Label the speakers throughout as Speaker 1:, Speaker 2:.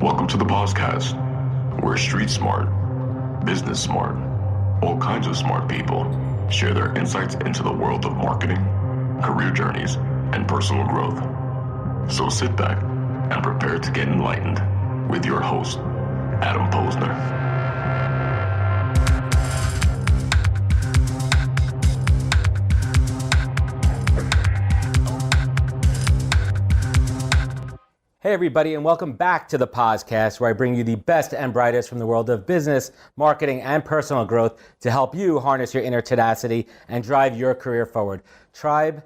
Speaker 1: Welcome to the podcast, where street smart, business smart, all kinds of smart people share their insights into the world of marketing, career journeys, and personal growth. So sit back and prepare to get enlightened with your host, Adam Posner.
Speaker 2: Hey everybody, and welcome back to the podcast, where I bring you the best and brightest from the world of business, marketing, and personal growth to help you harness your inner tenacity and drive your career forward. Tribe,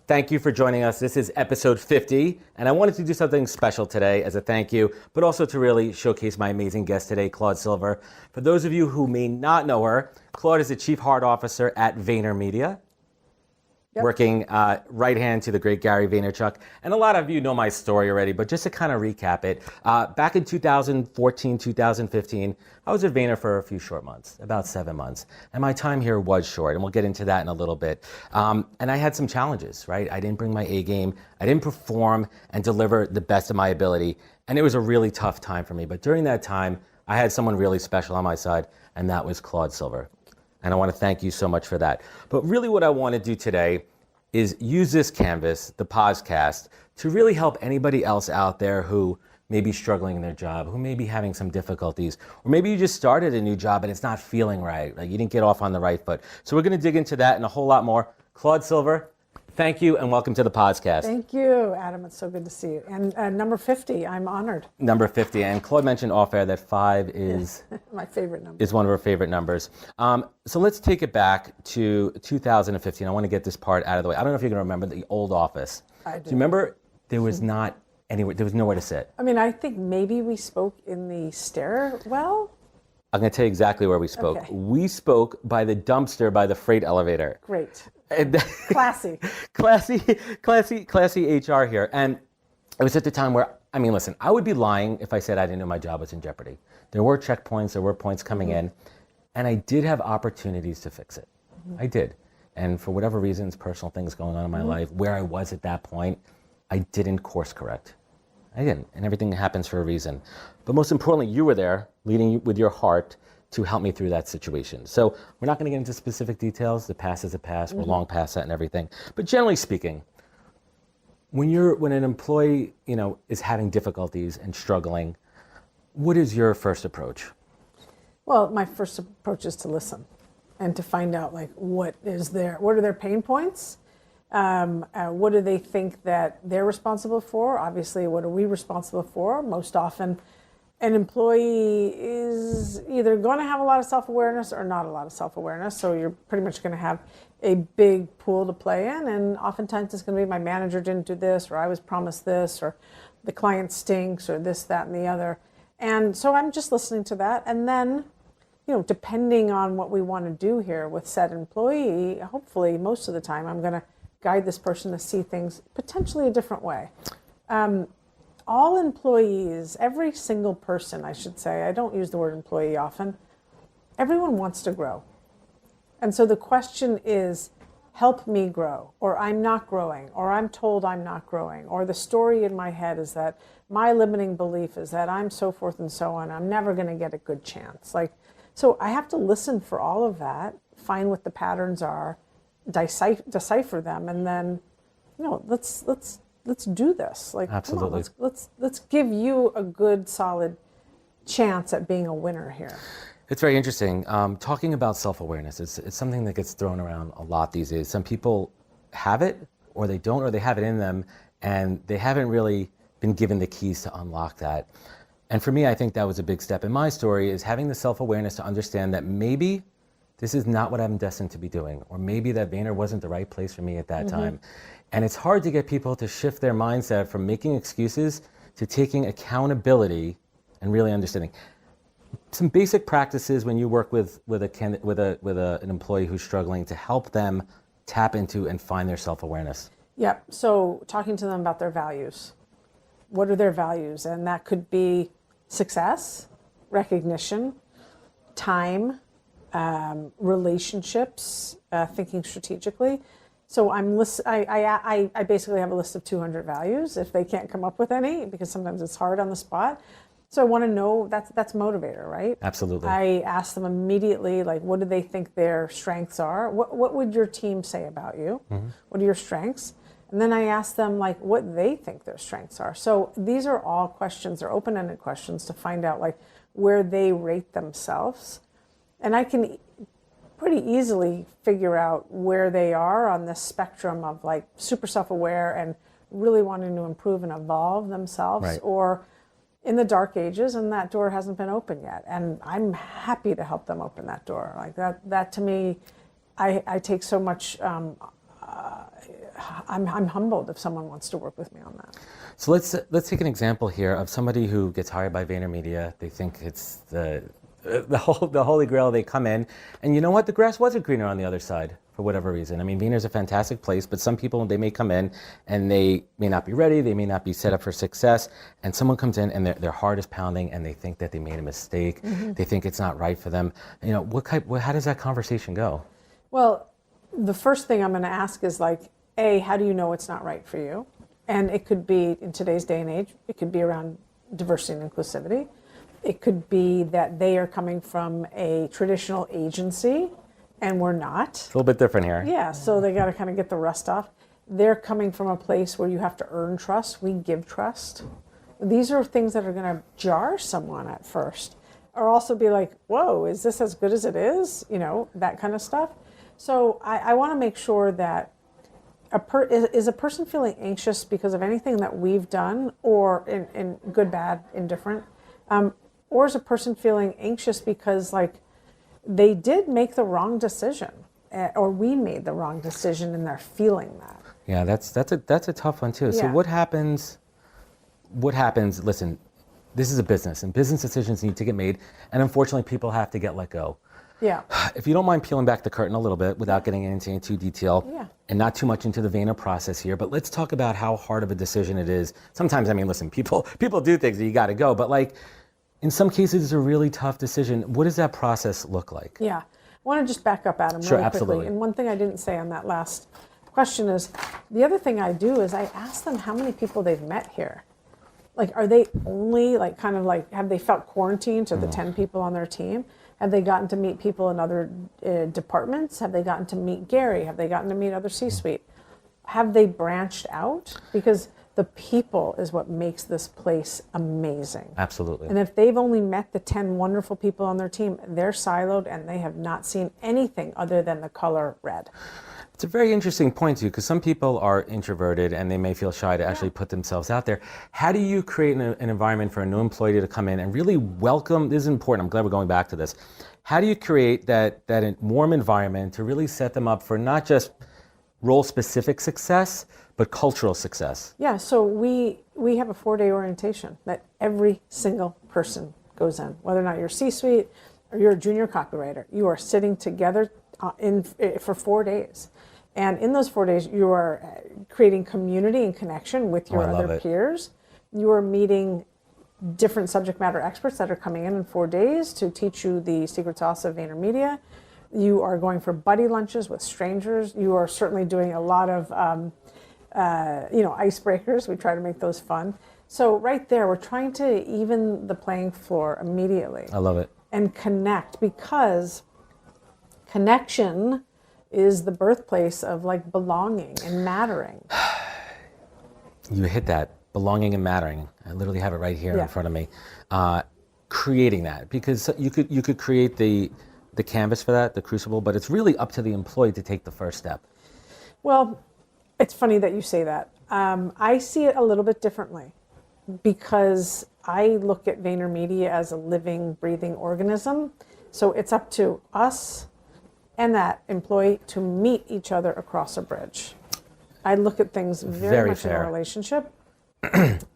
Speaker 2: thank you for joining us. This is episode 50, and I wanted to do something special today as a thank you, but also to really showcase my amazing guest today, Claude Silver. For those of you who may not know her, Claude is the Chief Heart Officer at VaynerMedia. Yep. Working right hand to the great Gary Vaynerchuk. And a lot of you know my story already, but just to kind of recap it, back in 2014, 2015, I was at Vayner for a few short months, about 7 months. And my time here was short, and we'll get into that in a little bit. And I had some challenges, right? I didn't bring my A game. I didn't perform and deliver the best of my ability. And it was a really tough time for me. But during that time, I had someone really special on my side, and that was Claude Silver. And I want to thank you so much for that. But really what I want to do today is use this canvas, the podcast, to really help anybody else out there who may be struggling in their job, who may be having some difficulties, or maybe you just started a new job and it's not feeling right, like you didn't get off on the right foot. So we're going to dig into that and a whole lot more. Claude Silver, thank you and welcome to the podcast.
Speaker 3: Thank you, Adam. It's so good to see you. And number 50, I'm honored.
Speaker 2: Number 50. And Claude mentioned off air that 5 is
Speaker 3: my favorite number.
Speaker 2: Is one of her favorite numbers. So let's take it back to 2015. I want to get this part out of the way. I don't know if you can remember the old office.
Speaker 3: I do.
Speaker 2: Do you remember there was not anywhere, there was nowhere to sit?
Speaker 3: I mean, I think maybe we spoke in the stairwell.
Speaker 2: I'm going to tell you exactly where we spoke.
Speaker 3: Okay.
Speaker 2: We spoke by the dumpster by the freight elevator.
Speaker 3: Great.
Speaker 2: Classy HR here. And it was at the time where, I mean, listen, I would be lying if I said I didn't know my job was in jeopardy. There were checkpoints, there were points coming in, and I did have opportunities to fix it. I did. And for whatever reasons, personal things going on in my life, where I was at that point, I didn't course correct. I didn't, and everything happens for a reason. But most importantly, you were there, leading with your heart to help me through that situation. So we're not going to get into specific details. The past is the past. We're long past that and everything. But generally speaking, when an employee, is having difficulties and struggling, what is your first approach?
Speaker 3: Well, my first approach is to listen and to find out what are their pain points? What do they think that they're responsible for? Obviously, what are we responsible for? Most often, an employee is either going to have a lot of self-awareness or not a lot of self-awareness. So you're pretty much going to have a big pool to play in. And oftentimes it's going to be my manager didn't do this, or I was promised this, or the client stinks, or this, that, and the other. And so I'm just listening to that. And then, depending on what we want to do here with said employee, hopefully most of the time I'm going to guide this person to see things potentially a different way. All employees, every single person, I should say, I don't use the word employee often, everyone wants to grow. And so the question is, help me grow, or I'm not growing, or I'm told I'm not growing, or the story in my head is that my limiting belief is that I'm so forth and so on, I'm never going to get a good chance. So I have to listen for all of that, find what the patterns are, decipher them, and then, let's do this.
Speaker 2: Absolutely.
Speaker 3: Come on, let's give you a good, solid chance at being a winner here.
Speaker 2: It's very interesting. Talking about self-awareness, it's something that gets thrown around a lot these days. Some people have it, or they don't, or they have it in them, and they haven't really been given the keys to unlock that. And for me, I think that was a big step in my story, is having the self-awareness to understand that maybe this is not what I'm destined to be doing, or maybe that Vayner wasn't the right place for me at that time. And it's hard to get people to shift their mindset from making excuses to taking accountability and really understanding. Some basic practices when you work with an employee who's struggling to help them tap into and find their self-awareness.
Speaker 3: Yep. So talking to them about their values. What are their values? And that could be success, recognition, time, relationships, thinking strategically. So I basically have a list of 200 values if they can't come up with any, because sometimes it's hard on the spot. So I want to know, that's motivator, right?
Speaker 2: Absolutely.
Speaker 3: I ask them immediately, like, what do they think their strengths are? What would your team say about you? What are your strengths? And then I ask them, like, what they think their strengths are. So these are all questions, they're open-ended questions to find out, like, where they rate themselves. And I can pretty easily figure out where they are on this spectrum of, like, super self-aware and really wanting to improve and evolve themselves,
Speaker 2: Right.
Speaker 3: or in the dark ages and that door hasn't been open yet. And I'm happy to help them open that door. Like that to me, I take so much, I'm humbled if someone wants to work with me on that.
Speaker 2: So let's take an example here of somebody who gets hired by VaynerMedia. They think it's the holy grail. They come in, and you know what? The grass wasn't greener on the other side for whatever reason. I mean, Vayner's a fantastic place, but some people, they may come in and they may not be ready. They may not be set up for success. And someone comes in and their heart is pounding and they think that they made a mistake. They think it's not right for them. You know, how does that conversation go?
Speaker 3: Well, the first thing I'm going to ask is, like, A, how do you know it's not right for you? And it could be, in today's day and age, it could be around diversity and inclusivity. It could be that they are coming from a traditional agency and we're not.
Speaker 2: It's a little bit different here.
Speaker 3: Yeah, so they got to kind of get the rust off. They're coming from a place where you have to earn trust. We give trust. These are things that are going to jar someone at first, or also be like, whoa, is this as good as it is? You know, that kind of stuff. So I want to make sure that is a person feeling anxious because of anything that we've done, or in good, bad, indifferent, or is a person feeling anxious because, like, they did make the wrong decision, or we made the wrong decision and they're feeling that.
Speaker 2: Yeah, that's a tough one too. So
Speaker 3: Yeah.
Speaker 2: what happens, listen, this is a business and business decisions need to get made, and unfortunately people have to get let go.
Speaker 3: Yeah.
Speaker 2: If you don't mind peeling back the curtain a little bit without getting into any too detail,
Speaker 3: Yeah.
Speaker 2: and not too much into the Vayner process here, but let's talk about how hard of a decision it is. Sometimes, I mean, listen, people do things that you got to go, but, like, in some cases it's a really tough decision. What does that process look like?
Speaker 3: Yeah. I want to just back up, Adam,
Speaker 2: Sure,
Speaker 3: really quickly.
Speaker 2: absolutely.
Speaker 3: And one thing I didn't say on that last question is, the other thing I do is I ask them how many people they've met here. Like, are they only, like, kind of like, have they felt quarantined to the 10 people on their team? Have they gotten to meet people in other departments? Have they gotten to meet Gary? Have they gotten to meet other C-suite? Have they branched out? Because the people is what makes this place amazing.
Speaker 2: Absolutely.
Speaker 3: And if they've only met the 10 wonderful people on their team, they're siloed and they have not seen anything other than the color red.
Speaker 2: It's a very interesting point too, because some people are introverted and they may feel shy to actually put themselves out there. How do you create an environment for a new employee to come in and really welcome? This is important. I'm glad we're going back to this. How do you create that warm environment to really set them up for not just role-specific success, but cultural success?
Speaker 3: Yeah, so we have a 4-day orientation that every single person goes in, whether or not you're C-suite or you're a junior copywriter. You are sitting together for 4 days. And in those 4 days, you are creating community and connection with your other peers. You are meeting different subject matter experts that are coming in 4 days to teach you the secret sauce of VaynerMedia. You are going for buddy lunches with strangers. You are certainly doing a lot of icebreakers. We try to make those fun. So right there, we're trying to even the playing floor immediately.
Speaker 2: I love it.
Speaker 3: And connect, because connection is the birthplace of, like, belonging and mattering.
Speaker 2: You hit that, belonging and mattering. I literally have it right here in front of me. Creating that, because you could create the canvas for that, the crucible, but it's really up to the employee to take the first step.
Speaker 3: Well, it's funny that you say that. I see it a little bit differently, because I look at VaynerMedia as a living, breathing organism. So it's up to us and that employee to meet each other across a bridge. I look at things very much
Speaker 2: fair.
Speaker 3: in a relationship.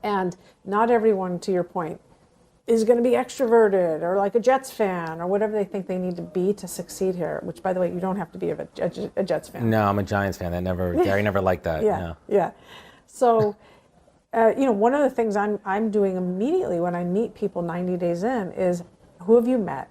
Speaker 3: And not everyone, to your point, is going to be extroverted or like a Jets fan or whatever they think they need to be to succeed here, which, by the way, you don't have to be a Jets fan.
Speaker 2: No, I'm a Giants fan. Gary never liked that.
Speaker 3: Yeah. So, one of the things I'm doing immediately when I meet people 90 days in is, who have you met?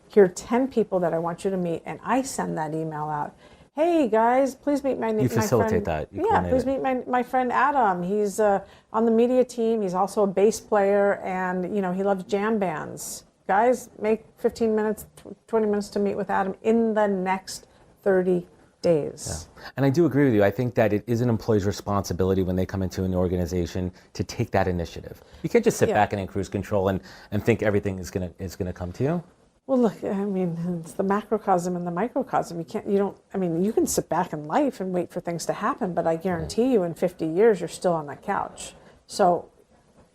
Speaker 3: Here are 10 people that I want you to meet, and I send that email out. hey guys, please meet my
Speaker 2: You facilitate
Speaker 3: friend.
Speaker 2: that. You
Speaker 3: Yeah, please meet my friend Adam. He's on the media team. He's also a bass player, and he loves jam bands. Guys, make 15 minutes, 20 minutes to meet with Adam in the next 30 days.
Speaker 2: Yeah. And I do agree with you. I think that it is an employee's responsibility when they come into an organization to take that initiative. You can't just sit back and in cruise control and think everything is gonna come to you.
Speaker 3: Well, look, I mean, it's the macrocosm and the microcosm. You can sit back in life and wait for things to happen, but I guarantee you in 50 years, you're still on the couch. So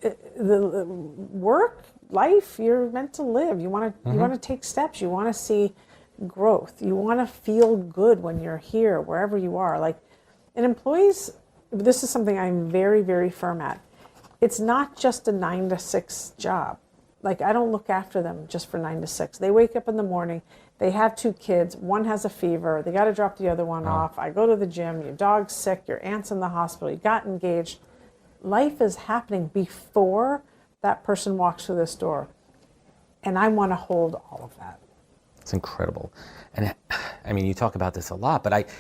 Speaker 3: the work, life, you're meant to live. You want to take steps. You want to see growth. You want to feel good when you're here, wherever you are. And employees, this is something I'm very, very firm at. It's not just a 9 to 6 job. I don't look after them just for 9 to 6. They wake up in the morning, they have 2 kids, one has a fever, they got to drop the other one off. I go to the gym, your dog's sick, your aunt's in the hospital, you got engaged. Life is happening before that person walks through this door. And I want to hold all of that.
Speaker 2: It's incredible. And I mean, you talk about this a lot, but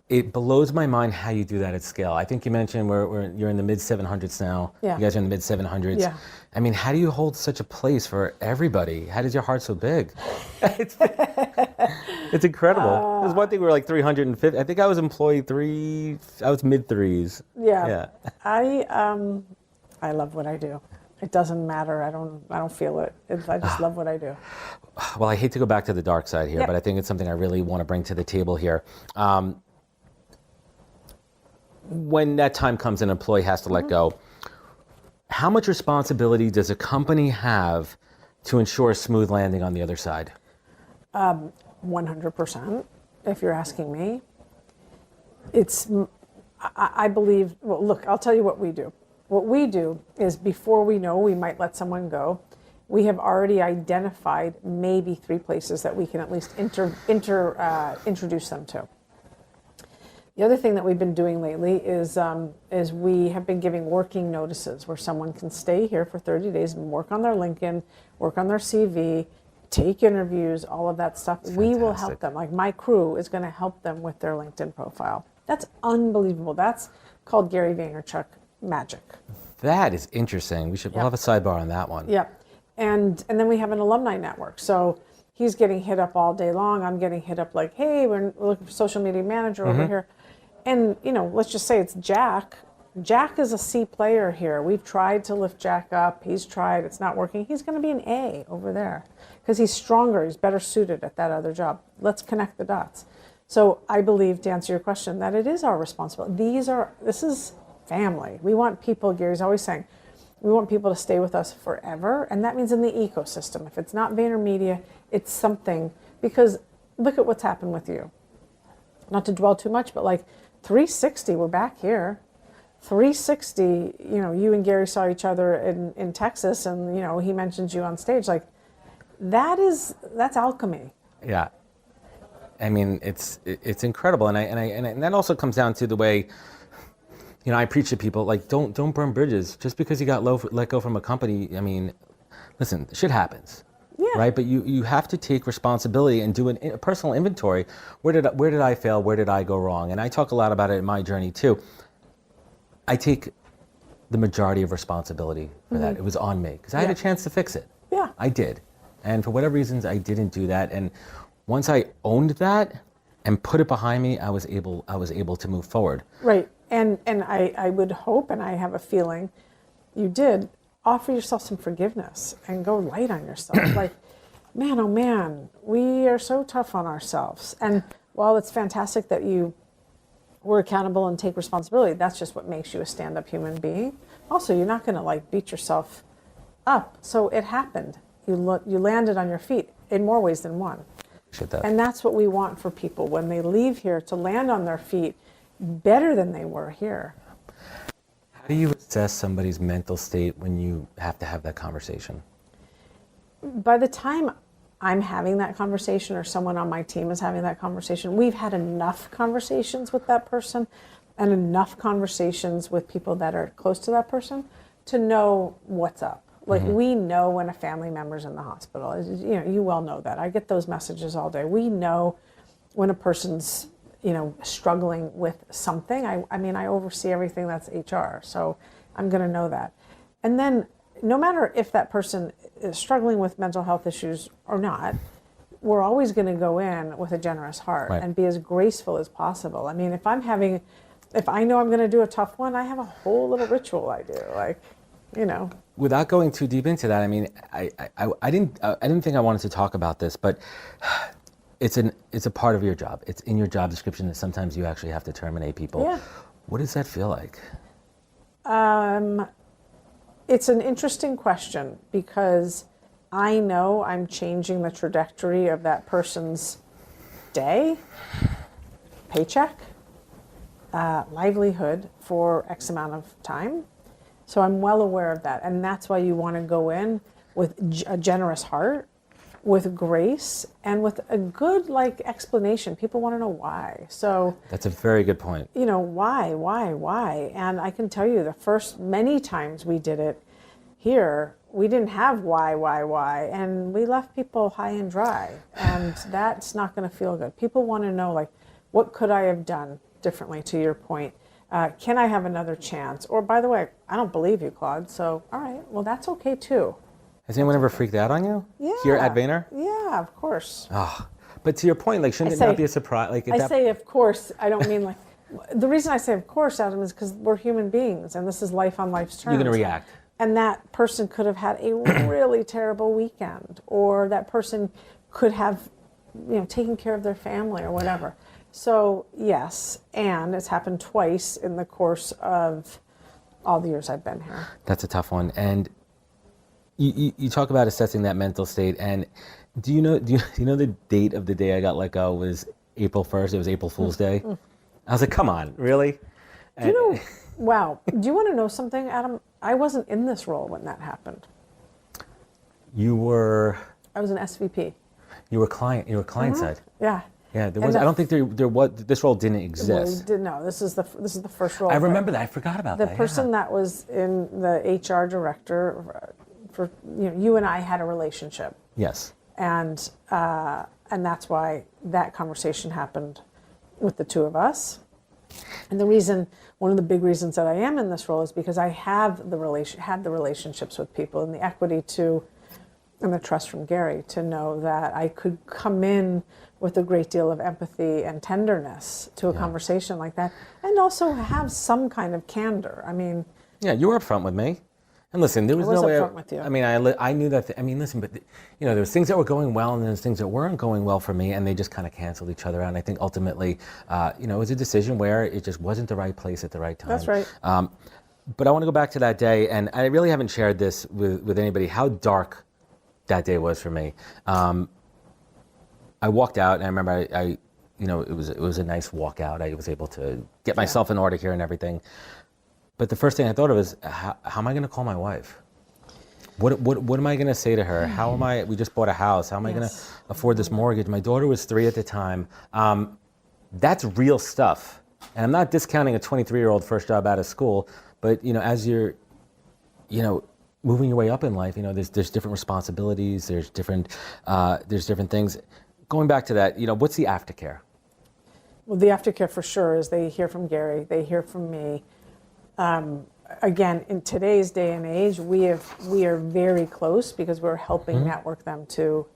Speaker 2: it blows my mind how you do that at scale. I think you mentioned you're in the mid 700s now.
Speaker 3: Yeah.
Speaker 2: You guys are in the mid 700s.
Speaker 3: Yeah.
Speaker 2: I mean, how do you hold such a place for everybody? How does your heart so big? It's incredible. There's one thing we were 350. I think I was employee 3. I was mid 3s.
Speaker 3: Yeah. I love what I do. It doesn't matter. I don't feel it. I just love what I do.
Speaker 2: Well, I hate to go back to the dark side here,
Speaker 3: Yep.
Speaker 2: but I think it's something I really want to bring to the table here. When that time comes, an employee has to let go. How much responsibility does a company have to ensure a smooth landing on the other side?
Speaker 3: 100%, if you're asking me. I believe, well, look, I'll tell you what we do. What we do is before we know we might let someone go, we have already identified maybe 3 places that we can at least introduce them to. The other thing that we've been doing lately is we have been giving working notices where someone can stay here for 30 days and work on their LinkedIn, work on their CV, take interviews, all of that stuff. We will help them. My crew is going to help them with their LinkedIn profile. That's unbelievable. That's called Gary Vaynerchuk magic.
Speaker 2: That is interesting. We'll have a sidebar on that one.
Speaker 3: Yeah. And then we have an alumni network. So he's getting hit up all day long. I'm getting hit up hey, we're looking for social media manager over here. And, let's just say it's Jack. Jack is a C player here. We've tried to lift Jack up. He's tried. It's not working. He's going to be an A over there because he's stronger. He's better suited at that other job. Let's connect the dots. So I believe, to answer your question, that it is our responsibility. This is family. We want people, Gary's always saying, we want people to stay with us forever. And that means in the ecosystem. If it's not VaynerMedia, it's something. Because look at what's happened with you. Not to dwell too much, but 360, we're back here. 360, you and Gary saw each other in Texas, and he mentions you on stage. That's alchemy.
Speaker 2: Yeah, I mean it's incredible, and that also comes down to the way, I preach to people don't burn bridges just because you got let go from a company. I mean, listen, shit happens.
Speaker 3: Yeah.
Speaker 2: Right, but you have to take responsibility and do a personal inventory. Where did I fail? Where did I go wrong? And I talk a lot about it in my journey too. I take the majority of responsibility for that. It was on me because I had a chance to fix it.
Speaker 3: Yeah,
Speaker 2: I did, and for whatever reasons, I didn't do that. And once I owned that and put it behind me, I was able to move forward.
Speaker 3: Right, and I would hope, and I have a feeling, you did. Offer yourself some forgiveness and go light on yourself. Man, oh man, we are so tough on ourselves. And while it's fantastic that you were accountable and take responsibility, that's just what makes you a stand-up human being. Also, you're not going to beat yourself up. So it happened. You landed on your feet in more ways than one. And that's what we want for people when they leave here, to land on their feet better than they were here.
Speaker 2: How do you assess somebody's mental state when you have to have that conversation?
Speaker 3: By the time I'm having that conversation or someone on my team is having that conversation, we've had enough conversations with that person and enough conversations with people that are close to that person to know what's up. We know when a family member's in the hospital. You well know that. I get those messages all day. We know when a person's struggling with something. I mean, I oversee everything that's HR, so I'm going to know that. And then no matter if that person is struggling with mental health issues or not, we're always going to go in with a generous heart and be as graceful as possible. I mean, if I know I'm going to do a tough one, I have a whole little ritual I do,
Speaker 2: Without going too deep into that, I mean, I didn't think I wanted to talk about this, but it's a part of your job. It's in your job description that sometimes you actually have to terminate people.
Speaker 3: Yeah.
Speaker 2: What does that feel like?
Speaker 3: It's an interesting question because I know I'm changing the trajectory of that person's day, paycheck, livelihood for X amount of time. So I'm well aware of that. And that's why you want to go in with a generous heart, with grace, and with a good explanation. People want to know why. So
Speaker 2: that's a very good point.
Speaker 3: Why? And I can tell you the first many times we did it here, we didn't have why, and we left people high and dry, and that's not going to feel good. People want to know what could I have done differently, to your point. Can I have another chance? Or, by the way, I don't believe you, Claude, so all right, well, that's okay too.
Speaker 2: Has anyone ever freaked out on you?
Speaker 3: Yeah.
Speaker 2: Here at Vayner?
Speaker 3: Yeah, of course.
Speaker 2: Oh, but to your point, shouldn't it not be a surprise?
Speaker 3: I say of course. I don't mean the reason I say of course, Adam, is because we're human beings, and this is life on life's terms.
Speaker 2: You're going to react.
Speaker 3: And that person could have had a really terrible weekend, or that person could have, taken care of their family or whatever. So yes, and it's happened twice in the course of all the years I've been here.
Speaker 2: That's a tough one. And you talk about assessing that mental state, and do you know the date of the day I got let go was April 1st? It was April Fool's Day. I was like, come on, really?
Speaker 3: Wow. Do you want to know something, Adam? I wasn't in this role when that happened.
Speaker 2: You were?
Speaker 3: I was an SVP.
Speaker 2: You were client side.
Speaker 3: Yeah.
Speaker 2: Yeah, there was. I don't think there was. This role didn't exist.
Speaker 3: No, this is the first role.
Speaker 2: I remember that. I forgot about that.
Speaker 3: The person that was in the HR director for you and I had a relationship.
Speaker 2: Yes.
Speaker 3: And that's why that conversation happened with the two of us. And one of the big reasons that I am in this role is because I have had the relationships with people and the equity and the trust from Gary to know that I could come in with a great deal of empathy and tenderness to a conversation like that, and also have some kind of candor. I mean,
Speaker 2: yeah, you were upfront with me, and listen, there was no way.
Speaker 3: Upfront with you.
Speaker 2: I mean, I knew that. Listen, but there was things that were going well, and there's things that weren't going well for me, and they just kind of canceled each other out. And I think ultimately, it was a decision where it just wasn't the right place at the right time.
Speaker 3: That's right.
Speaker 2: But I want to go back to that day, and I really haven't shared this with anybody how dark that day was for me. I walked out, and I remember it was a nice walk out. I was able to get myself in order here and everything. But the first thing I thought of is, how am I going to call my wife? What am I going to say to her? How am I? We just bought a house. How am I going to afford this mortgage? My daughter was 3 at the time. That's real stuff. And I'm not discounting a 23-year-old first job out of school, but as you're, moving your way up in life, there's different responsibilities. There's different things. Going back to that, what's the aftercare?
Speaker 3: Well, the aftercare for sure is they hear from Gary, they hear from me. Again, in today's day and age, we are very close because we're helping network them to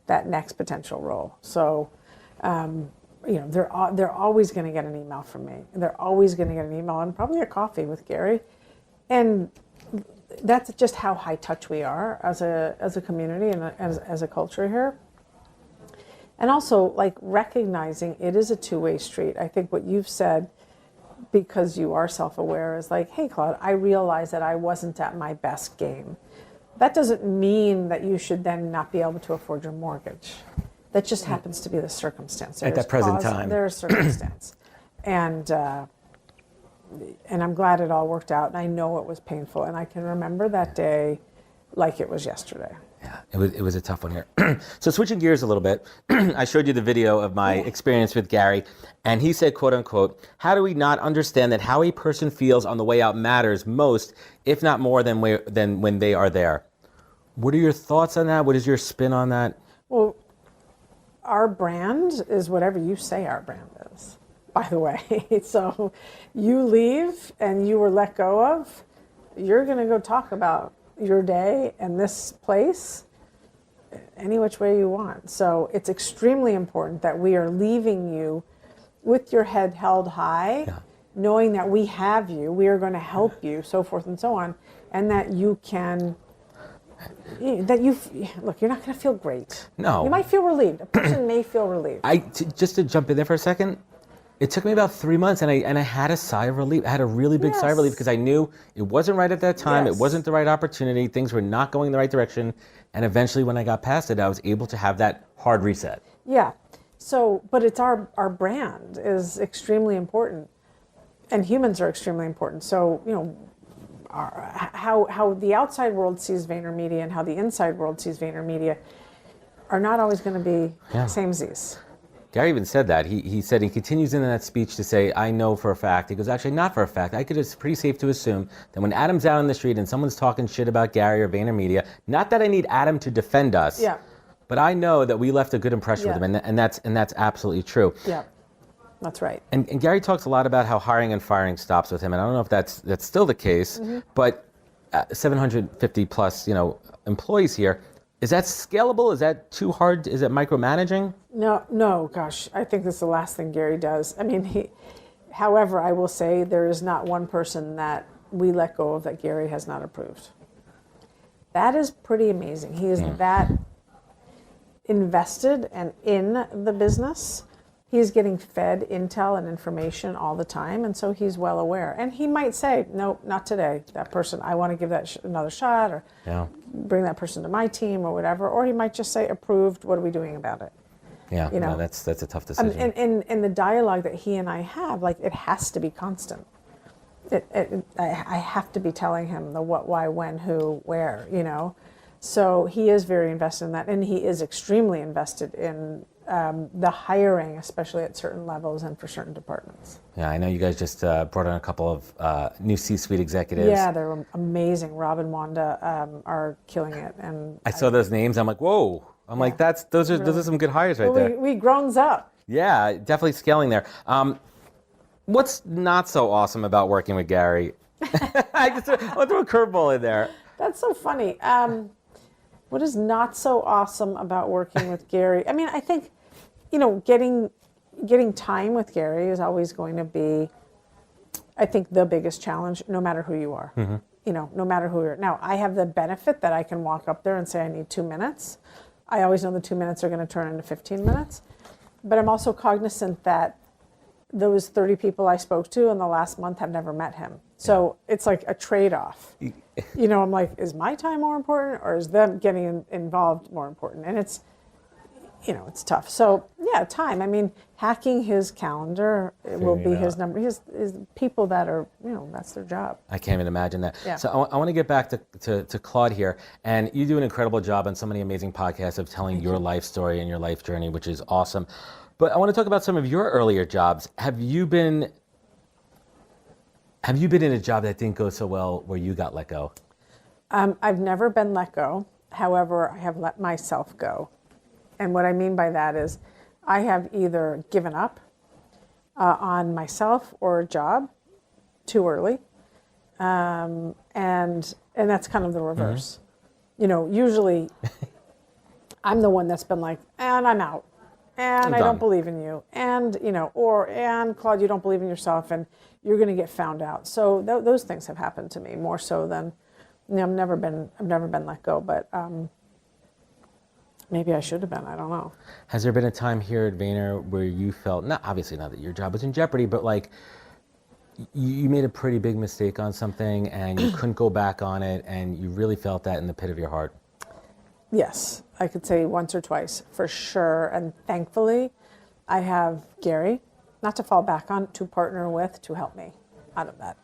Speaker 3: that next potential role. So, they're always going to get an email from me. They're always going to get an email and probably a coffee with Gary, and that's just how high touch we are as a community and as a culture here. And also, recognizing it is a two-way street. I think what you've said, because you are self-aware, is hey, Claude, I realize that I wasn't at my best game. That doesn't mean that you should then not be able to afford your mortgage. That just happens to be the circumstance.
Speaker 2: At that present time.
Speaker 3: There's circumstance. And I'm glad it all worked out, and I know it was painful, and I can remember that day like it was yesterday.
Speaker 2: Yeah, it was a tough one here. So switching gears a little bit, I showed you the video of my experience with Gary, and he said, quote unquote, how do we not understand that how a person feels on the way out matters most, if not more than when they are there? What are your thoughts on that? What is your spin on that?
Speaker 3: Well, our brand is whatever you say our brand is. by the way. So you leave and you were let go of, you're going to go talk about your day and this place any which way you want. So it's extremely important that we are leaving you with your head held high, knowing that we have you, we are going to help you, so forth and so on, and that you can, look, you're not going to feel great.
Speaker 2: No.
Speaker 3: You might feel relieved. A person may feel relieved.
Speaker 2: Just to jump in there for a second, it took me about 3 months, and I had a sigh of relief. I had a really big sigh of relief because I knew it wasn't right at that time. It wasn't the right opportunity. Things were not going in the right direction. And eventually, when I got past it, I was able to have that hard reset.
Speaker 3: Yeah. So, but it's our brand is extremely important, and humans are extremely important. So, how the outside world sees VaynerMedia and how the inside world sees VaynerMedia are not always going to be samesies.
Speaker 2: Gary even said that. He said, he continues in that speech to say, I know for a fact. He goes, actually, not for a fact. It's pretty safe to assume that when Adam's out on the street and someone's talking shit about Gary or VaynerMedia, not that I need Adam to defend us, but I know that we left a good impression with him, and that's absolutely true. Yeah,
Speaker 3: that's right.
Speaker 2: And Gary talks a lot about how hiring and firing stops with him, and I don't know if that's still the case, but 750 plus, employees here. Is that scalable? Is that too hard? Is it micromanaging?
Speaker 3: No, gosh, I think that's the last thing Gary does. I mean, however, I will say there is not one person that we let go of that Gary has not approved. That is pretty amazing. He is that invested and in the business. He's getting fed intel and information all the time, and so he's well aware. And he might say, nope, not today. That person, I want to give that another shot, or bring that person to my team, or whatever. Or he might just say, approved, what are we doing about it?
Speaker 2: Yeah, that's a tough decision.
Speaker 3: And the dialogue that he and I have, like, it has to be constant. I have to be telling him the what, why, when, who, where, So he is very invested in that, and he is extremely invested in the hiring, especially at certain levels and for certain departments.
Speaker 2: Yeah, I know you guys just brought on a couple of new C-suite executives.
Speaker 3: Yeah, they're amazing. Rob and Wanda are killing it, and
Speaker 2: I saw those names. I'm like, whoa! I'm like, those are some good hires right there.
Speaker 3: We growns up.
Speaker 2: Yeah, definitely scaling there. What's not so awesome about working with Gary? I'll throw a curveball in there.
Speaker 3: That's so funny. What is not so awesome about working with Gary? I mean, I think, getting time with Gary is always going to be, I think, the biggest challenge, no matter who you are. No matter who you're. Now, I have the benefit that I can walk up there and say I need 2 minutes. I always know the 2 minutes are going to turn into 15 minutes. But I'm also cognizant that those 30 people I spoke to in the last month have never met him. So it's like a trade-off. I'm like, is my time more important, or is them getting involved more important? And it's, it's tough. So yeah, time. I mean, hacking his calendar will be his number. His people that are, that's their job.
Speaker 2: I can't even imagine that.
Speaker 3: Yeah.
Speaker 2: So I want to get back to Claude here. And you do an incredible job on so many amazing podcasts of telling your life story and your life journey, which is awesome. But I want to talk about some of your earlier jobs. Have you been in a job that didn't go so well where you got let go?
Speaker 3: I've never been let go. However, I have let myself go. And what I mean by that is I have either given up on myself or a job too early. And that's kind of the reverse. Usually I'm the one that's been like, and I'm out. And I don't believe in you. And, and Claude, you don't believe in yourself, and you're going to get found out. So those things have happened to me more so than, I've never been let go, but maybe I should have been. I don't know.
Speaker 2: Has there been a time here at Vayner where you felt, obviously not that your job was in jeopardy, but like you made a pretty big mistake on something and you couldn't go back on it, and you really felt that in the pit of your heart?
Speaker 3: Yes, I could say once or twice for sure. And thankfully, I have Gary, not to fall back on, to partner with, to help me out of that.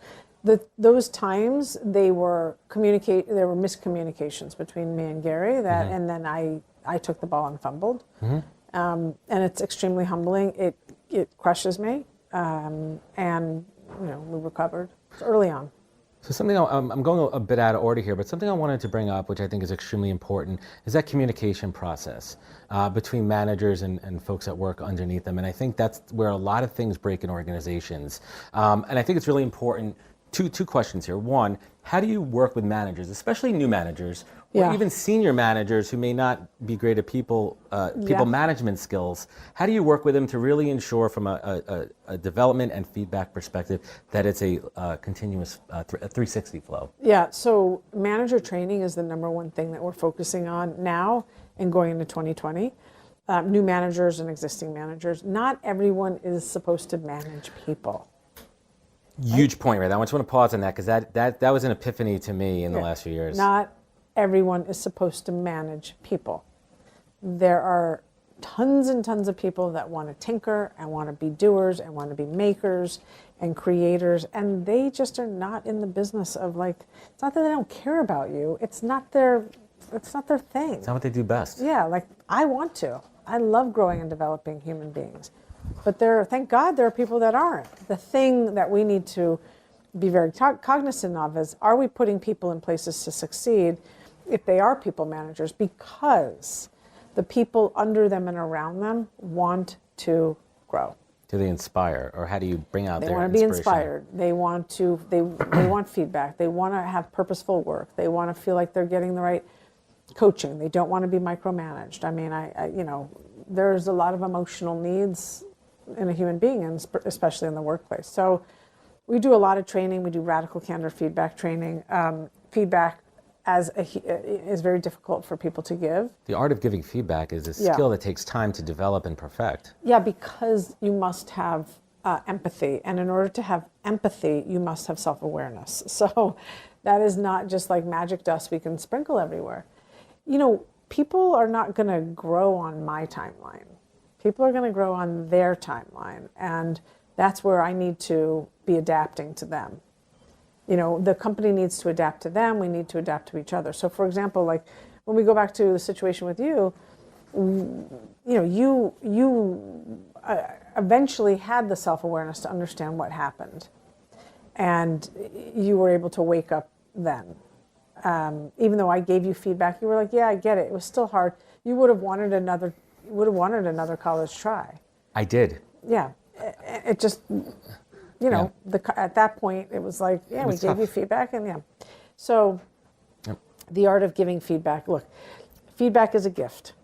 Speaker 3: Those times they were miscommunications between me and Gary and then I took the ball and fumbled. And it's extremely humbling. It crushes me. And we recovered early on.
Speaker 2: So something I'm going a bit out of order here, but something I wanted to bring up, which I think is extremely important, is that communication process between managers and folks that work underneath them. And I think that's where a lot of things break in organizations. And I think it's really important. Two questions here. One, how do you work with managers, especially new managers, or even senior managers who may not be great at people management skills? How do you work with them to really ensure from a development and feedback perspective that it's a continuous 360 flow?
Speaker 3: Yeah, so manager training is the number one thing that we're focusing on now and going into 2020. New managers and existing managers. Not everyone is supposed to manage people.
Speaker 2: Huge point, right? I just want to pause on that because that was an epiphany to me in the last few years.
Speaker 3: Not everyone is supposed to manage people. There are tons and tons of people that want to tinker and want to be doers and want to be makers and creators, and they just are not in the business of, like, it's not that they don't care about you, it's not their thing.
Speaker 2: It's not what they do best.
Speaker 3: Yeah, like, I want to. I love growing and developing human beings. But thank God there are people that aren't. The thing that we need to be very cognizant of is, are we putting people in places to succeed if they are people managers because the people under them and around them want to grow?
Speaker 2: Do they inspire, or how do you bring out their
Speaker 3: inspiration? They want to be inspired. They want feedback. They want to have purposeful work. They want to feel like they're getting the right coaching. They don't want to be micromanaged. I mean, there's a lot of emotional needs in a human being, and especially in the workplace. So we do a lot of training. We do radical candor feedback training. Feedback is very difficult for people to give.
Speaker 2: The art of giving feedback is a skill that takes time to develop and perfect.
Speaker 3: Yeah, because you must have empathy. And in order to have empathy, you must have self-awareness. So that is not just like magic dust we can sprinkle everywhere. You know, people are not going to grow on my timeline. People are going to grow on their timeline, and that's where I need to be adapting to them. You know, the company needs to adapt to them. We need to adapt to each other. So, for example, like when we go back to the situation with you, you eventually had the self-awareness to understand what happened, and you were able to wake up then. Even though I gave you feedback, you were like, "Yeah, I get it. It was still hard." You would have wanted another college try.
Speaker 2: I did.
Speaker 3: Yeah, it just, at that point it was like, yeah, we gave you feedback, and so the art of giving feedback. Look, feedback is a gift.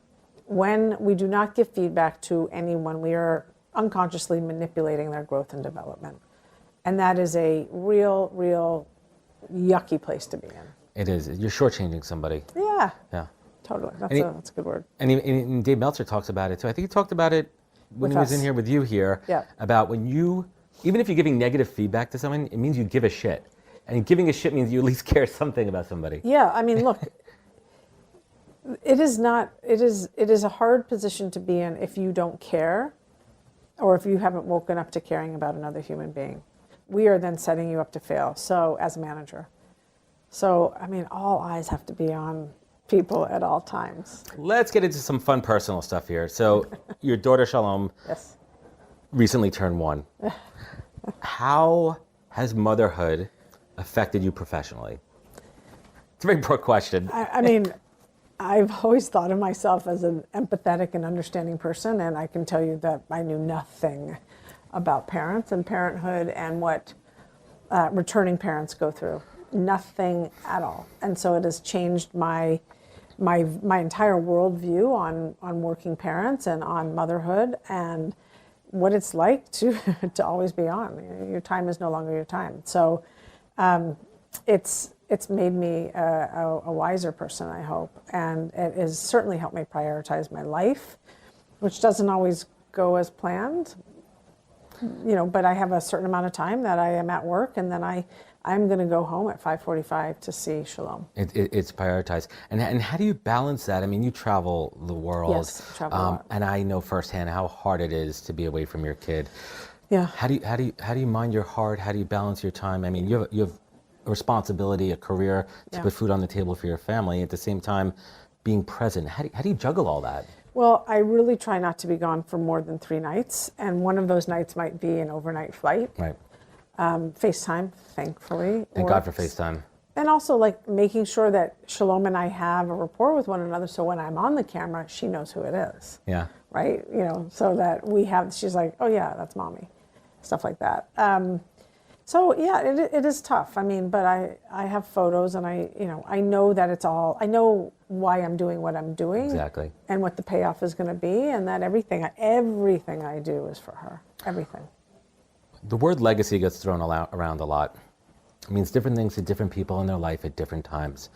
Speaker 3: When we do not give feedback to anyone, we are unconsciously manipulating their growth and development, and that is a real yucky place to be in.
Speaker 2: It is. You're shortchanging somebody.
Speaker 3: Yeah.
Speaker 2: Yeah.
Speaker 3: Totally. That's a good word.
Speaker 2: And Dave Meltzer talks about it too. I think he talked about it when he was in here with you here.
Speaker 3: Yeah.
Speaker 2: About when even if you're giving negative feedback to someone, it means you give a shit. And giving a shit means you at least care something about somebody.
Speaker 3: Yeah. I mean, look, it is a hard position to be in if you don't care, or if you haven't woken up to caring about another human being. We are then setting you up to fail. So as a manager. So, I mean, all eyes have to be on people at all times.
Speaker 2: Let's get into some fun personal stuff here. So your daughter Shalom recently turned 1. How has motherhood affected you professionally? It's a very broad question.
Speaker 3: I mean, I've always thought of myself as an empathetic and understanding person, and I can tell you that I knew nothing about parents and parenthood and what returning parents go through. Nothing at all. And so it has changed my entire worldview on working parents and on motherhood and what it's like to always be on. Your time is no longer your time. So it's made me a wiser person, I hope, and it has certainly helped me prioritize my life, which doesn't always go as planned. But I have a certain amount of time that I am at work, and then I'm going to go home at 5:45 to see Shalom.
Speaker 2: It's prioritized. And how do you balance that? I mean, you travel the world.
Speaker 3: Yes, I travel a lot.
Speaker 2: And I know firsthand how hard it is to be away from your kid.
Speaker 3: Yeah.
Speaker 2: How do you mind your heart? How do you balance your time? I mean, you have a responsibility, a career to put food on the table for your family. At the same time, being present. How do you juggle all that?
Speaker 3: Well, I really try not to be gone for more than 3 nights, and one of those nights might be an overnight flight.
Speaker 2: Right.
Speaker 3: FaceTime, thankfully.
Speaker 2: Thank God for FaceTime.
Speaker 3: And also like making sure that Shalom and I have a rapport with one another, so when I'm on the camera, she knows who it is.
Speaker 2: Yeah.
Speaker 3: Right? You know, so that she's like, oh yeah, that's mommy. Stuff like that. So yeah, it is tough. I mean, but I have photos and I know that I know why I'm doing what I'm doing.
Speaker 2: Exactly. And
Speaker 3: what the payoff is going to be, and that everything I do is for her. Everything.
Speaker 2: The word legacy gets thrown around a lot. It means different things to different people in their life at different times.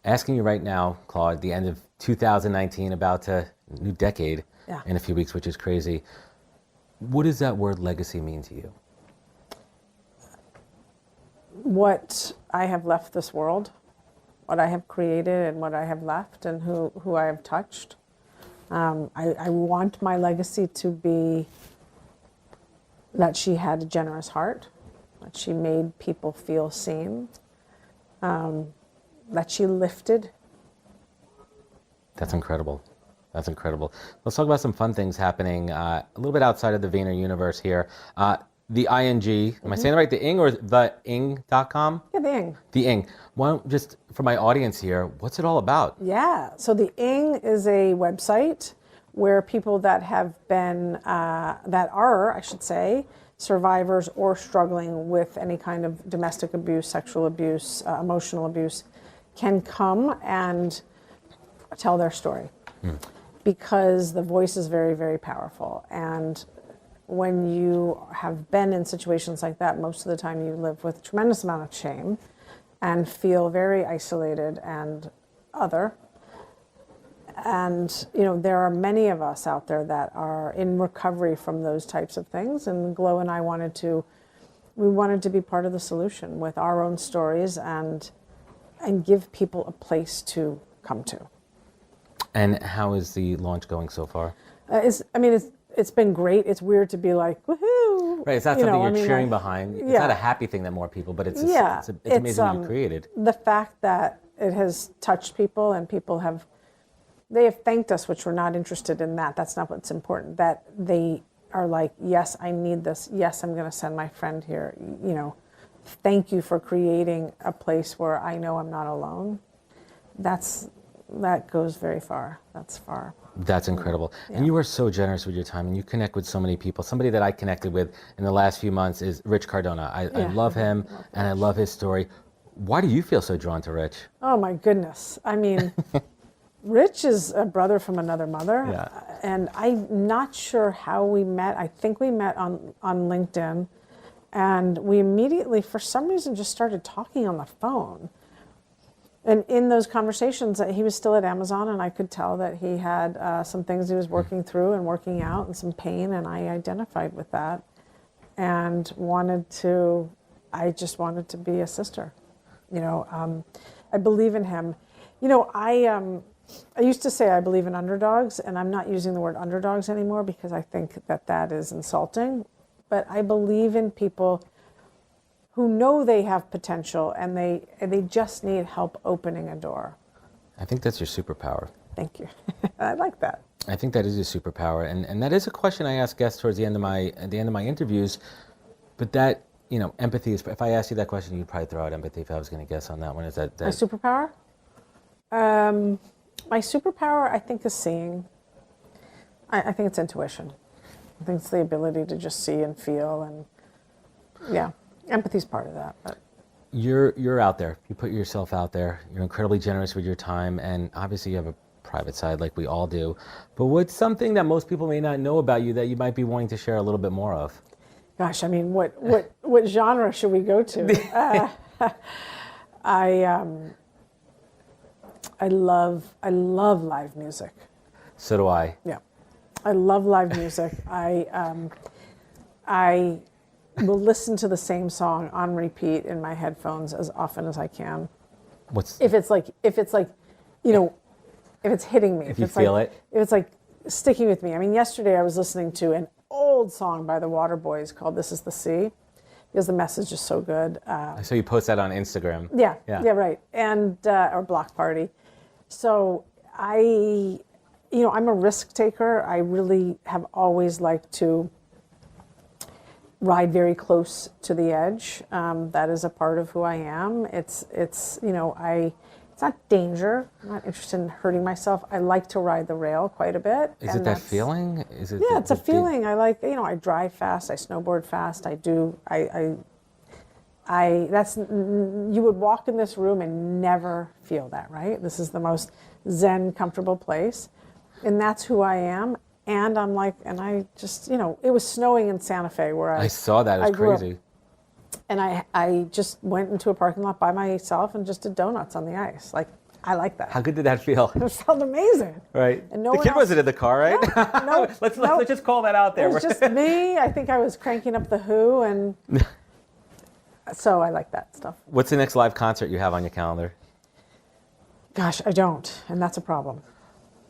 Speaker 2: Asking you right now, Claude, the end of 2019, about a new decade in a few weeks, which is crazy. What does that word legacy mean to you?
Speaker 3: What I have left this world, what I have created and what I have left and who I have touched. I want my legacy to be that she had a generous heart, that she made people feel seen, that she lifted.
Speaker 2: That's incredible. That's incredible. Let's talk about some fun things happening a little bit outside of the Vayner universe here. The ING, am I saying it right? The ing or the ing.com?
Speaker 3: Yeah, the ing.
Speaker 2: The ing. Well, just for my audience here, what's it all about?
Speaker 3: Yeah, so the ing is a website where people that have been, that are, I should say, survivors or struggling with any kind of domestic abuse, sexual abuse, emotional abuse, can come and tell their story. Because the voice is very, very powerful. And when you have been in situations like that, most of the time you live with a tremendous amount of shame and feel very isolated and other. And, you know, there are many of us out there that are in recovery from those types of things. And Glow and I wanted to be part of the solution with our own stories and give people a place to come to.
Speaker 2: And how is the launch going so far?
Speaker 3: It's been great. It's weird to be like, woohoo.
Speaker 2: Right, it's not something you're cheering behind. It's not a happy thing that more people, but it's amazing what you created.
Speaker 3: The fact that it has touched people and people have thanked us, which we're not interested in that. That's not what's important. That they are like, yes, I need this. Yes, I'm going to send my friend here. You know, thank you for creating a place where I know I'm not alone. That goes very far. That's far.
Speaker 2: That's incredible. Yeah. And you are so generous with your time and you connect with so many people. Somebody that I connected with in the last few months is Rich Cardona. I love him and I love his story. Why do you feel so drawn to Rich? Oh my goodness. I mean, Rich is a brother from another mother. Yeah. And I'm not sure how we met. I think we met on LinkedIn and we immediately, for some reason, just started talking on the phone. And in those conversations, he was still at Amazon, and I could tell that he had some things he was working through and working out and some pain, and I identified with that and I just wanted to be a sister. You know, I believe in him. You know, I used to say I believe in underdogs, and I'm not using the word underdogs anymore because I think that is insulting. But I believe in people who know they have potential and they just need help opening a door. I think that's your superpower. Thank you. I like that. I think that is your superpower, and that is a question I ask guests towards the end of my interviews. But that, you know, empathy is. If I asked you that question, you'd probably throw out empathy. If I was going to guess on that one, is that my superpower? My superpower, I think, is seeing. I think it's intuition. I think it's the ability to just see and feel, and yeah. Empathy's part of that. But you're out there. You put yourself out there. You're incredibly generous with your time, and obviously you have a private side like we all do. But what's something that most people may not know about you that you might be wanting to share a little bit more of? Gosh, I mean, what genre should we go to? I love live music. So do I. Yeah, I love live music. I will listen to the same song on repeat in my headphones as often as I can. If it's like, you know, if it's hitting me. If you feel it. If it's like sticking with me. I mean, yesterday I was listening to an old song by the Waterboys called "This Is the Sea," because the message is so good. So you post that on Instagram. Yeah, right. And or Block Party. So I'm a risk taker. I really have always liked to
Speaker 3: ride very close to the edge. That is a part of who I am. It's it's not danger. I'm not interested in hurting myself. I like to ride the rail quite a bit.
Speaker 2: Is it that feeling? Is it?
Speaker 3: Yeah, it's a feeling. I like, I drive fast. I snowboard fast. That's, you would walk in this room and never feel that, right? This is the most zen, comfortable place. And that's who I am. And I'm like, and I just, it was snowing in Santa Fe where I
Speaker 2: saw that. It was crazy.
Speaker 3: And I just went into a parking lot by myself and just did donuts on the ice. Like, I like that.
Speaker 2: How good did that feel?
Speaker 3: It felt amazing.
Speaker 2: Right.
Speaker 3: And no
Speaker 2: the
Speaker 3: one
Speaker 2: kid
Speaker 3: else,
Speaker 2: wasn't in the car, right?
Speaker 3: No,
Speaker 2: let's just call that out there.
Speaker 3: It was just me. I think I was cranking up the Who, and so I like that stuff.
Speaker 2: What's the next live concert you have on your calendar?
Speaker 3: Gosh, I don't, and that's a problem.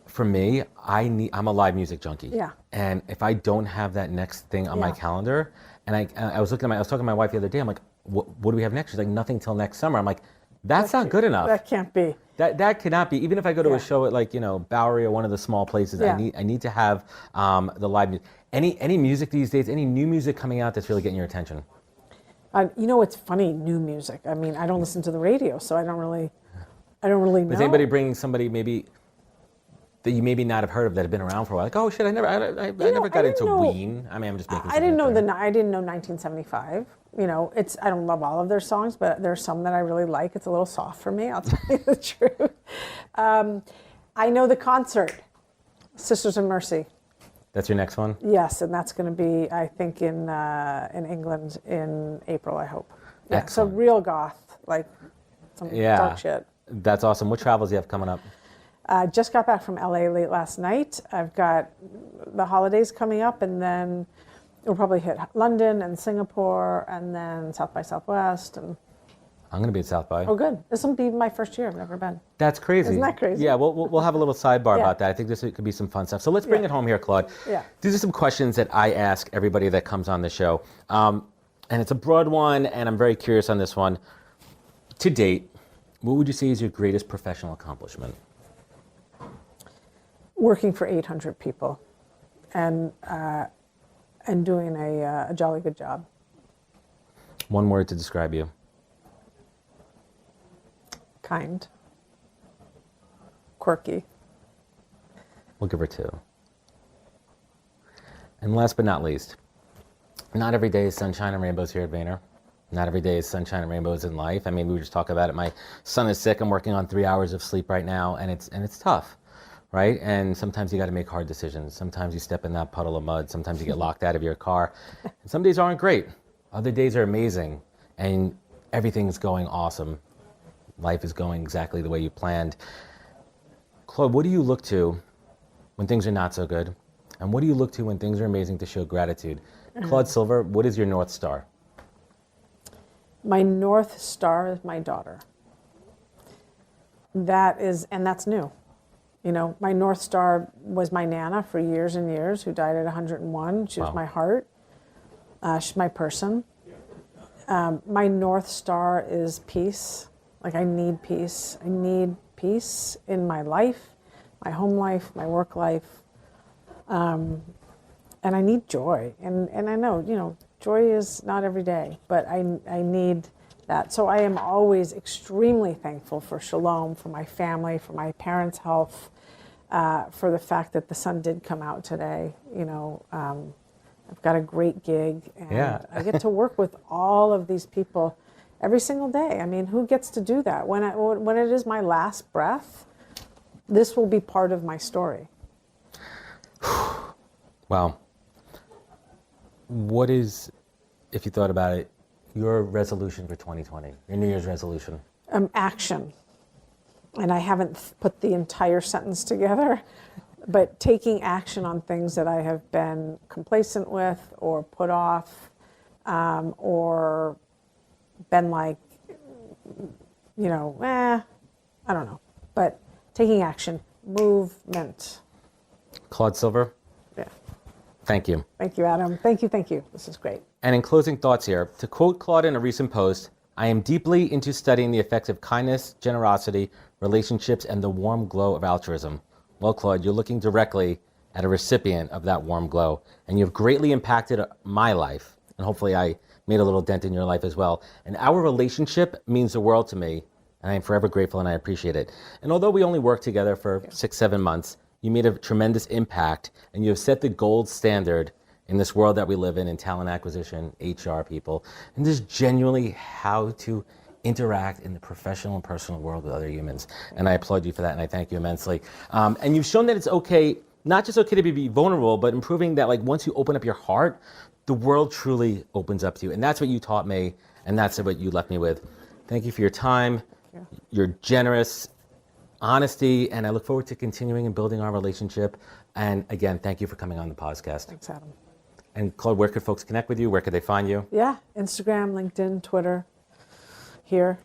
Speaker 2: For me, I'm a live music junkie.
Speaker 3: Yeah.
Speaker 2: And if I don't have that next thing on my calendar, and I was talking to my wife the other day. I'm like, what do we have next? She's like, nothing till next summer. I'm like, that's not good enough.
Speaker 3: That can't be.
Speaker 2: That cannot be. Even if I go to a show at like Bowery or one of the small places, I need to have the live music. Any music these days? Any new music coming out that's really getting your attention?
Speaker 3: It's funny, new music. I mean, I don't listen to the radio, so I don't really know.
Speaker 2: Is anybody bringing somebody maybe that you maybe not have heard of that have been around for a while? Like, oh shit, I never got into Ween. I mean, I'm just making.
Speaker 3: I didn't know 1975. I don't love all of their songs, but there's some that I really like. It's a little soft for me. I'll tell you the truth. I know the concert, Sisters of Mercy.
Speaker 2: That's your next one?
Speaker 3: Yes, and that's going to be, I think, in England in April, I hope. Yeah,
Speaker 2: excellent.
Speaker 3: So real goth, like some dark shit.
Speaker 2: That's awesome. What travels do you have coming up?
Speaker 3: Just got back from LA late last night. I've got the holidays coming up, and then we'll probably hit London and Singapore, and then South by Southwest. And
Speaker 2: I'm going to be at South by.
Speaker 3: Oh, good. This will be my first year. I've never been.
Speaker 2: That's crazy.
Speaker 3: Isn't that crazy?
Speaker 2: Yeah, we'll have a little sidebar about that. I think this could be some fun stuff. So let's bring it home here, Claude.
Speaker 3: Yeah.
Speaker 2: These are some questions that I ask everybody that comes on the show. And it's a broad one, and I'm very curious on this one. To date, what would you say is your greatest professional accomplishment?
Speaker 3: Working for 800 people and doing a jolly good job.
Speaker 2: One word to describe you.
Speaker 3: Kind. Quirky.
Speaker 2: We'll give her 2. And last but not least, not every day is sunshine and rainbows here at Vayner. Not every day is sunshine and rainbows in life. I mean, we were just talking about it. My son is sick. I'm working on 3 hours of sleep right now, and it's tough, right? And sometimes you got to make hard decisions. Sometimes you step in that puddle of mud. Sometimes you get locked out of your car. And some days aren't great. Other days are amazing, and everything's going awesome. Life is going exactly the way you planned. Claude, what do you look to when things are not so good? And what do you look to when things are amazing to show gratitude? Claude Silver, what is your North Star?
Speaker 3: My North Star is my daughter. That's new. My North Star was my Nana for years and years, who died at 101. She was my heart. She's my person. My North Star is peace. Like, I need peace. I need peace in my life, my home life, my work life. And I need joy. And I know, joy is not every day, but I need that. So I am always extremely thankful for Shalom, for my family, for my parents' health, for the fact that the sun did come out today. I've got a great gig, and I get to work with all of these people every single day. I mean, who gets to do that? When it is my last breath, this will be part of my story.
Speaker 2: Wow. What is, if you thought about it, your resolution for 2020, your New Year's resolution?
Speaker 3: Action. And I haven't put the entire sentence together, but taking action on things that I have been complacent with or put off, or been like, I don't know. But taking action, movement.
Speaker 2: Claude Silver?
Speaker 3: Yeah.
Speaker 2: Thank you.
Speaker 3: Thank you, Adam. Thank you. This is great.
Speaker 2: And in closing thoughts here, to quote Claude in a recent post, I am deeply into studying the effects of kindness, generosity, relationships, and the warm glow of altruism. Well, Claude, you're looking directly at a recipient of that warm glow, and you've greatly impacted my life and hopefully I made a little dent in your life as well. And our relationship means the world to me, and I am forever grateful and I appreciate it. And although we only worked together for 6-7 months, you made a tremendous impact, and you have set the gold standard in this world that we live in talent acquisition, HR people, and just genuinely how to interact in the professional and personal world with other humans. And I applaud you for that, and I thank you immensely. And you've shown that it's okay, not just okay to be vulnerable, but improving that, like, once you open up your heart, the world truly opens up to you. And that's what you taught me, and that's what you left me with. Thank you for your time, your generous honesty, and I look forward to continuing and building our relationship. And again, thank you for coming on the podcast.
Speaker 3: Thanks, Adam.
Speaker 2: And Claude, where could folks connect with you? Where could they find you?
Speaker 3: Yeah, Instagram, LinkedIn, Twitter, here.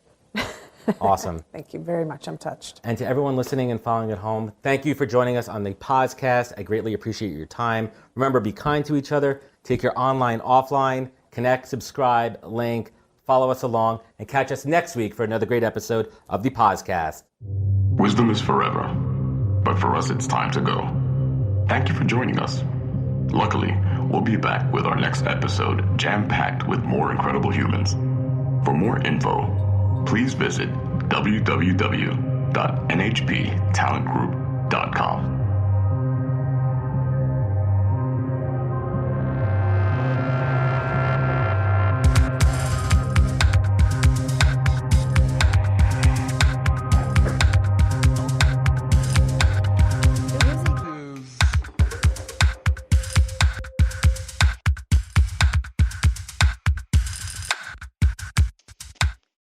Speaker 2: Awesome.
Speaker 3: Thank you very much. I'm touched.
Speaker 2: And to everyone listening and following at home, thank you for joining us on the podcast. I greatly appreciate your time. Remember, be kind to each other. Take your online, offline. Connect, subscribe, link, follow us along, and catch us next week for another great episode of the podcast.
Speaker 1: Wisdom is forever, but for us it's time to go. Thank you for joining us. Luckily, we'll be back with our next episode jam-packed with more incredible humans. For more info, please visit www.nhptalentgroup.com.